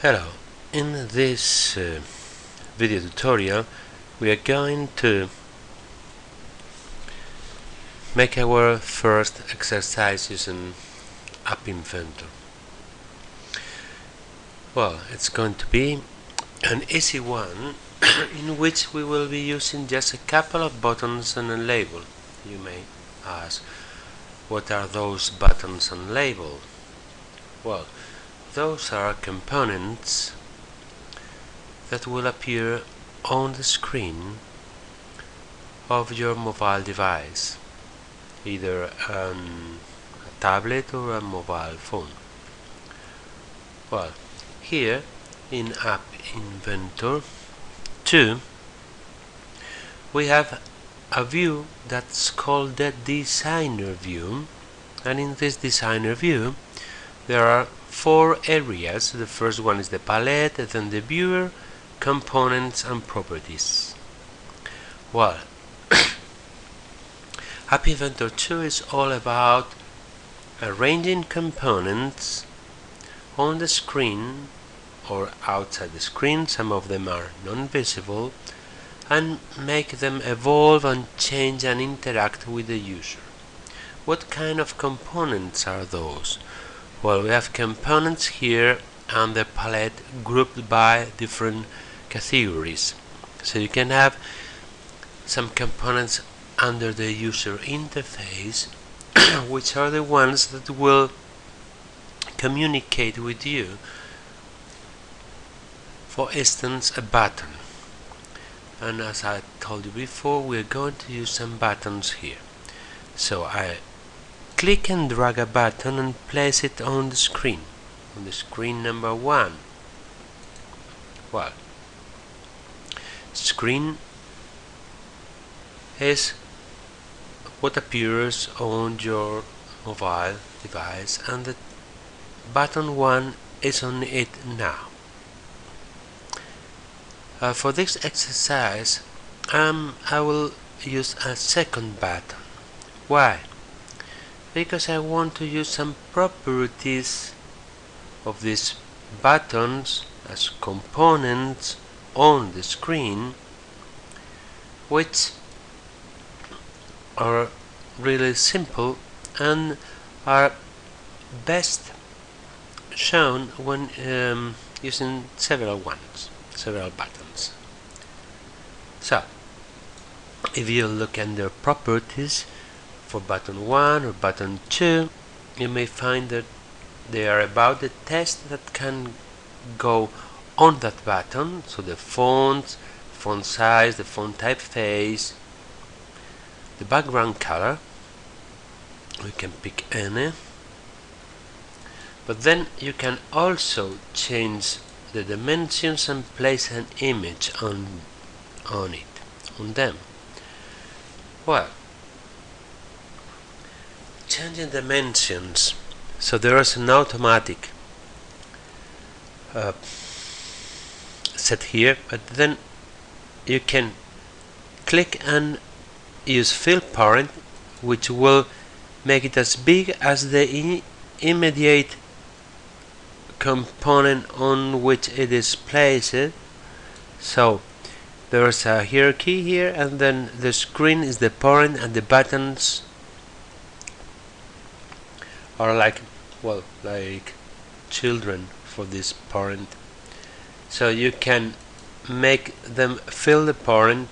Hello, in this video tutorial we are going to make our first exercise using App Inventor. Well, it's going to be an easy one in which we will be using just a couple of buttons and a label. You may ask, what are those buttons and label? Well, those are components that will appear on the screen of your mobile device, either a tablet or a mobile phone. Well, here in App Inventor 2 we have a view that's called the Designer view, and in this Designer view there are four areas. The first one is the palette, then the viewer, components and properties. Well, App Inventor 2 is all about arranging components on the screen or outside the screen. Some of them are non-visible, and make them evolve and change and interact with the user. What kind of components are those? Well, we have components here and the palette grouped by different categories. So you can have some components under the user interface which are the ones that will communicate with you. For instance, a button. And as I told you before, we're going to use some buttons here. So I click and drag a button and place it on the screen number 1. Well, screen is what appears on your mobile device, and the button 1 is on it now. For this exercise I will use a second button. Why? Because I want to use some properties of these buttons as components on the screen, which are really simple and are best shown when using several buttons. So, if you look under properties for button 1 or button 2, you may find that they are about the text that can go on that button. So the font size, the font typeface, the background color, we can pick any, but then you can also change the dimensions and place an image on them. Well, changing dimensions, so there is an automatic set here, but then you can click and use fill parent, which will make it as big as the immediate component on which it is placed. So there's a hierarchy here, and then the screen is the parent and the buttons are like children for this parent. So you can make them fill the parent.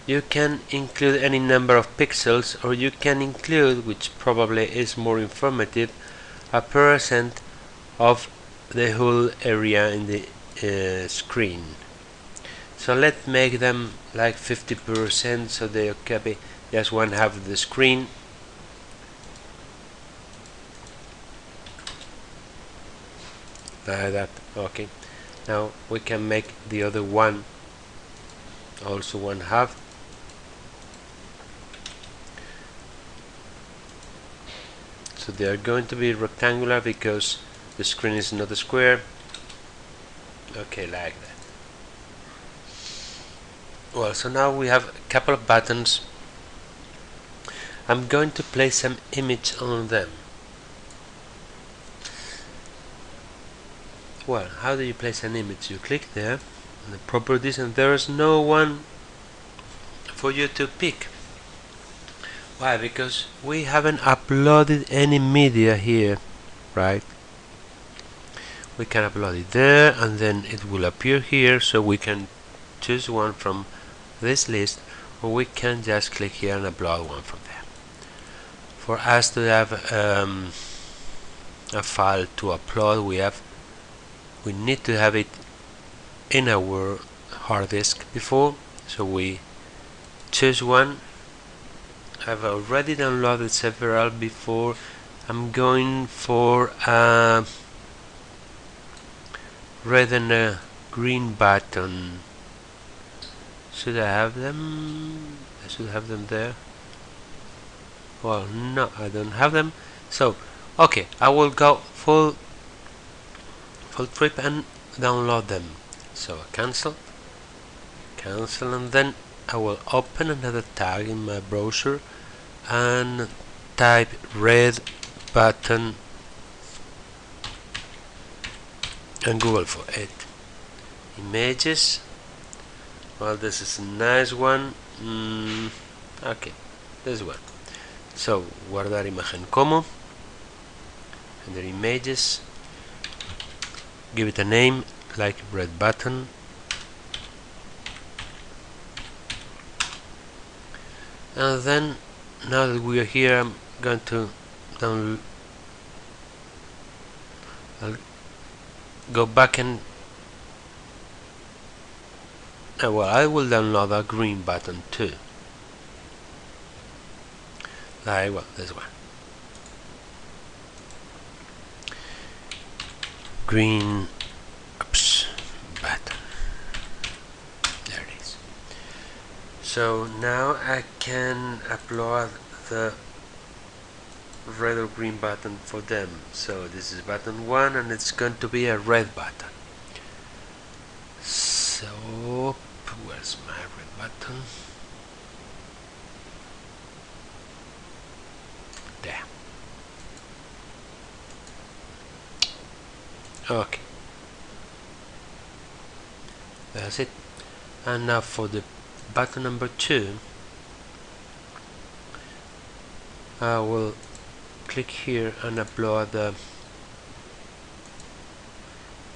You can include any number of pixels, or you can include, which probably is more informative, a percent of the whole area in the screen. So let's make them like 50%, so they occupy just 1/2 of the screen. Like that. Okay. Now we can make the other one also 1/2. So they are going to be rectangular because the screen is not a square. Okay, like that. Well, so now we have a couple of buttons. I'm going to place some image on them. Well, how do you place an image? You click there on the properties and there is no one for you to pick. Why? Because we haven't uploaded any media here, right? We can upload it there and then it will appear here, so we can choose one from this list, or we can just click here and upload one from there. For us to have a file to upload, we need to have it in our hard disk before, so we choose one. I've already downloaded several before. I'm going for a red and a green button. Should I have them? I should have them there. Well, no, I don't have them. So, okay, I will go full trip and download them. So cancel, and then I will open another tab in my browser and type red button and Google for it. Images. Well, this is a nice one. Okay, this one. So, guardar imagen como, and the images, give it a name like red button, and then now that we are here, I'm going to I'll go back and well, I will download a green button too. Well, this one. Green button. There it is. So now I can upload the red or green button for them. So this is button 1 and it's going to be a red button. So where's my red button? There. Okay. That's it. And now for the button number 2, I will click here and upload the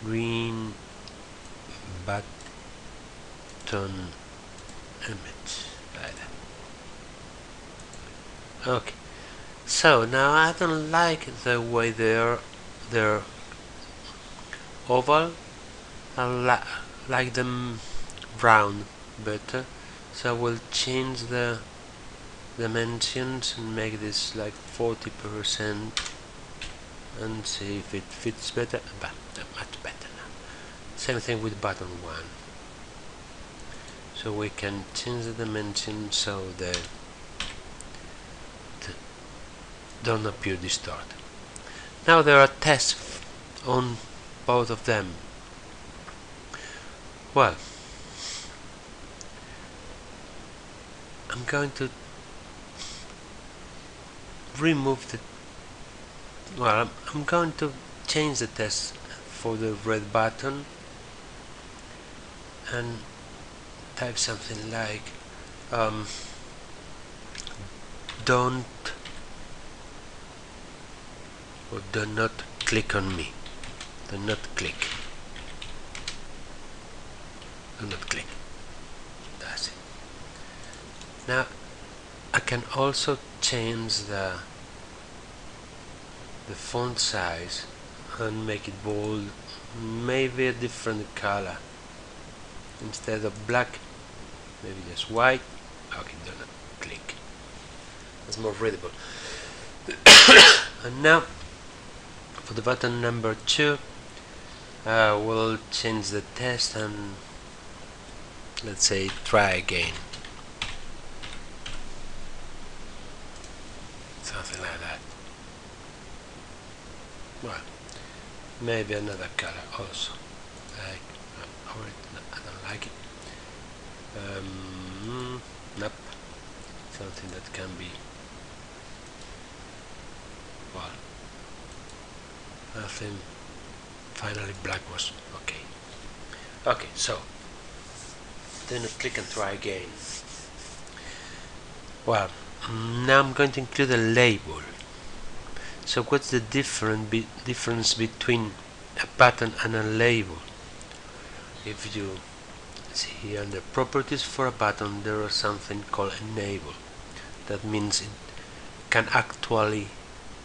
green button image like that. Okay. So now I don't like the way they're oval. I like them round better. So I will change the dimensions and make this like 40% and see if it fits better. But much better now. Same thing with button 1. So we can change the dimension so they don't appear distorted. Now there are tests on both of them. Well, I'm going to remove the I'm going to change the test for the red button and type something like don't or do not click on me. Do not click. Do not click. That's it. Now I can also change the font size and make it bold, maybe a different color. Instead of black, maybe just white. Okay, do not click. That's more readable. And now for the button number 2, we'll change the test and let's say try again. Something like that. Well, maybe another color also. Like, I don't like it. Nope. Something that can be, well, nothing finally black was okay. Okay, so then click and try again. Well, now I'm going to include a label. So what's the difference between a button and a label? If you see here under properties for a button, there is something called enable. That means it can actually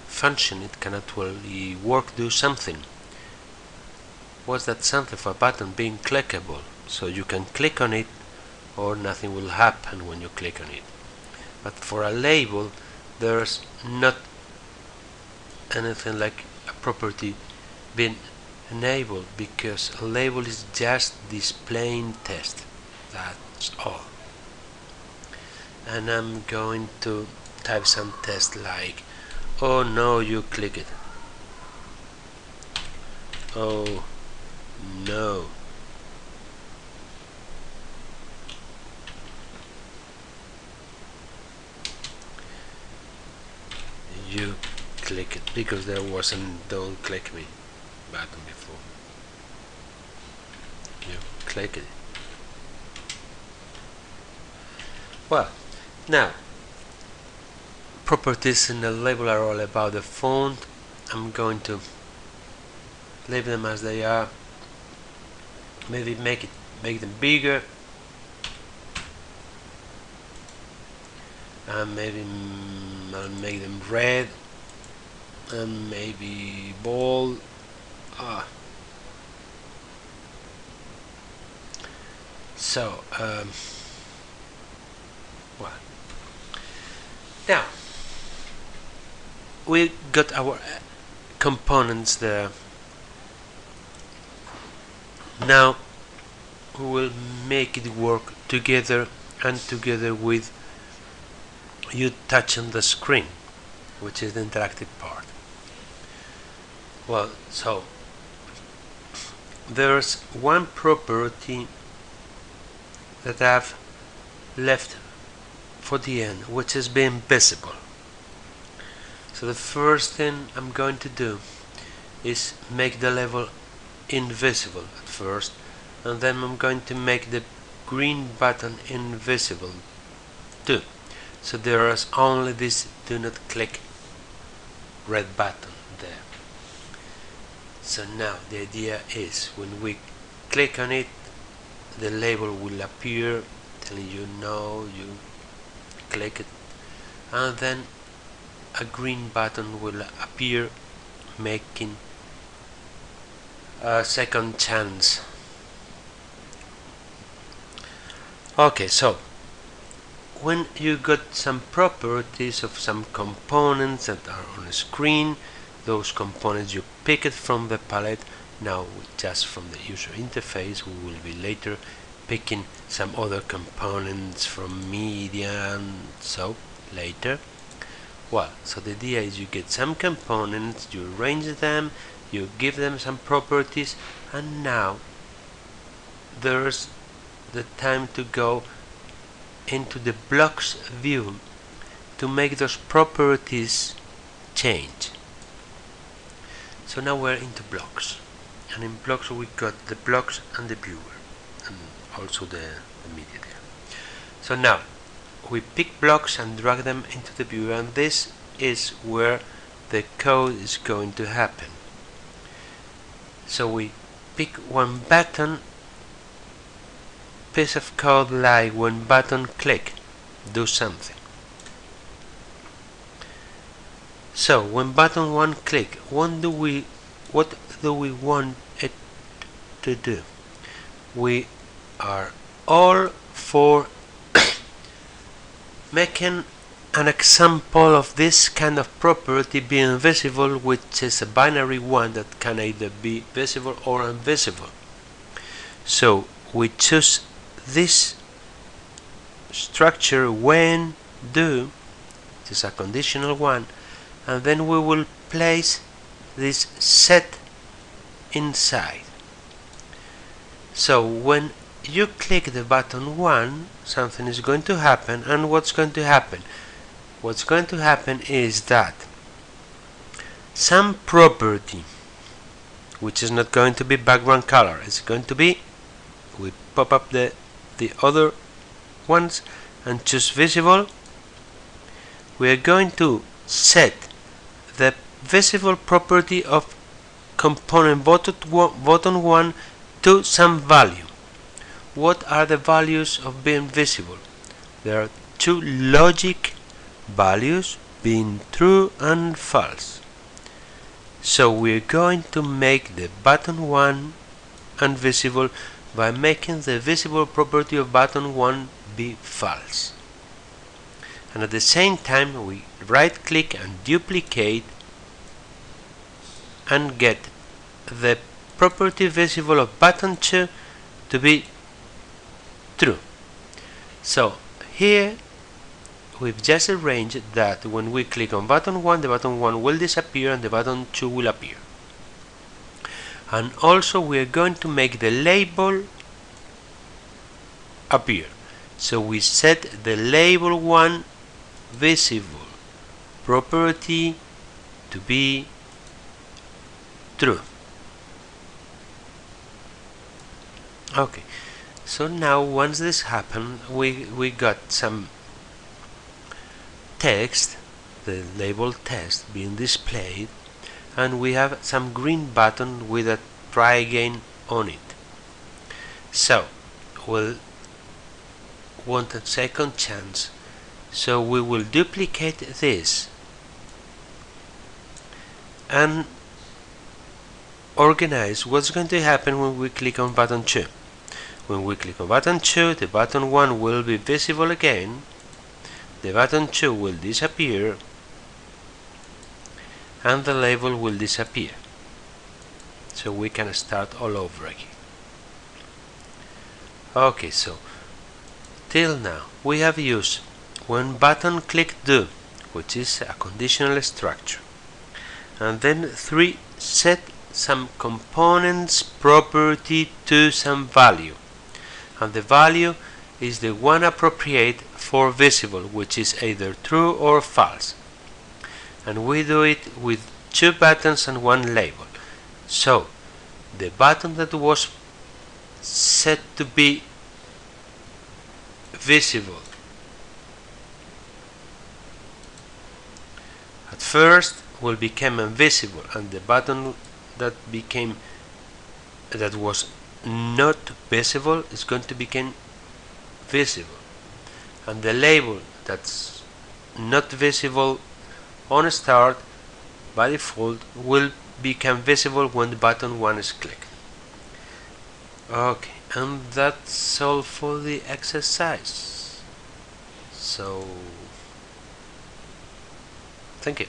function, it can actually work, do something. What's that something? For a button being clickable, so you can click on it or nothing will happen when you click on it. But for a label, there's not anything like a property being enabled, because a label is just displaying text. That's all. And I'm going to type some text like, oh no, you click it. Oh no. You click it, because there wasn't don't click me button before. You click it. Well, now properties in the label are all about the font. I'm going to leave them as they are. Maybe make them bigger, and maybe I'll make them red, and maybe bold. So well, now we got our components there. Now we will make it work together, and together with you touching the screen, which is the interactive part. Well, so there's one property that I've left for the end, which is being visible. So the first thing I'm going to do is make the level invisible at first, and then I'm going to make the green button invisible too. So there is only this do not click red button there. So now the idea is when we click on it, the label will appear telling you no, you click it, and then a green button will appear making a second chance. Okay, so when you got some properties of some components that are on the screen, those components you pick it from the palette. Now just from the user interface, we will be later picking some other components from media and so later. Well, so the idea is you get some components, you arrange them, you give them some properties, and now there's the time to go into the blocks view to make those properties change. So now we're into blocks, and in blocks we got the blocks and the viewer, and also the media there. So now we pick blocks and drag them into the viewer, and this is where the code is going to happen. So we pick one button, piece of code like when button click, do something. So when button 1 click, what do we want it to do? We are all for making an example of this kind of property being visible, which is a binary one that can either be visible or invisible. So we choose this structure when do, this is a conditional one, and then we will place this set inside. So when you click the button 1, something is going to happen, and what's going to happen? What's going to happen is that some property which is not going to be background color. It's going to be, we pop up the other ones and choose visible. We are going to set the visible property of component button 1 to some value. What are the values of being visible? There are two logic values, being true and false. So we're going to make the button 1 invisible by making the visible property of button 1 be false. And at the same time we right click and duplicate and get the property visible of button 2 to be true. So here we've just arranged that when we click on button 1, the button 1 will disappear and the button 2 will appear. And also we are going to make the label appear. So we set the label 1 visible property to be true. Okay, so now once this happened, we got some text, the label text being displayed, and we have some green button with a try again on it. So we'll want a second chance, so we will duplicate this and organize what's going to happen when we click on button 2. When we click on button 2, the button 1 will be visible again, the button 2 will disappear, and the label will disappear. So we can start all over again. Okay, so till now we have used when button click do, which is a conditional structure, and then 3 set some components property to some value, and the value is the one appropriate for visible, which is either true or false, and we do it with 2 buttons and 1 label. So the button that was set to be visible at first will become invisible, and the button that was not visible is going to become visible, and the label that's not visible on start by default will become visible when the button 1 is clicked. Okay, and that's all for the exercise. So thank you.